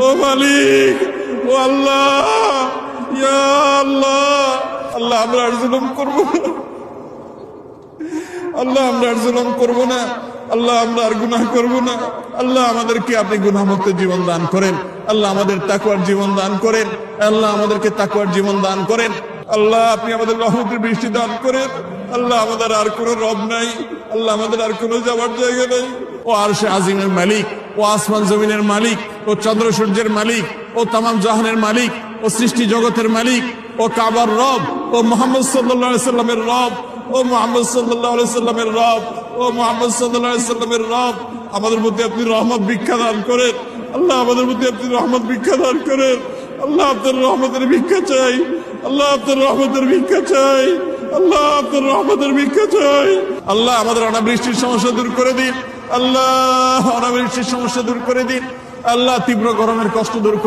ও মালিক, ও আল্লাহ, ইয়া আল্লাহ। আল্লাহ আমরা আর জুলুম করবো না, আল্লাহ আমরা আর জুলুম করবো না, আল্লাহ আমরা আর গুনাহ করবো না। আল্লাহ আমাদেরকে আপনি গুনাহমুক্ত জীবন দান করেন, আল্লাহ আমাদের তাকওয়ার জীবন দান করেন, আল্লাহ আমাদেরকে তাকওয়ার জীবন দান করেন। আল্লাহ আপনি আমাদের রহমতের বৃষ্টি দান করেন। আল্লাহ আমাদের আর কোনো রব নাই, আল্লাহ আমাদের আর কোনো যাওয়ার জায়গা নাই। ও আরশে আজিমের মালিক, ও আসমান জমিনের মালিক, ও চন্দ্র সূর্যের মালিক, ও তামাম জাহানের মালিক, ও সৃষ্টি জগতের মালিক, ও কাবার রব, ও মুহাম্মদ সাল্লাল্লাহু আলাইহি সাল্লামের রব, ও মুহাম্মদ সাল্লাল্লাহু আলাইহি সাল্লামের রব, ও মুহাম্মদ সাল্লাল্লাহু আলাইহি সাল্লামের রব, আমাদের মধ্যে আপনি রহমত ভিক্ষা দান করেন। আল্লাহ আমাদের মধ্যে আপনি রহমত ভিক্ষা দান করেন। আল্লাহ আপনার রহমতের ভিক্ষা চাই, আল্লাহ আপনার রহমতের ভিক্ষা চাই, আল্লাহ আপনার রহমতের ভিক্ষা চাই। আল্লাহ আমাদের অনাবৃষ্টির সমস্যা দূর করে দিন, আল্লাহ অনাবৃষ্টির সমস্যা দূর করে দিন, আল্লাহ তীব্র গরমের কষ্ট দূর করে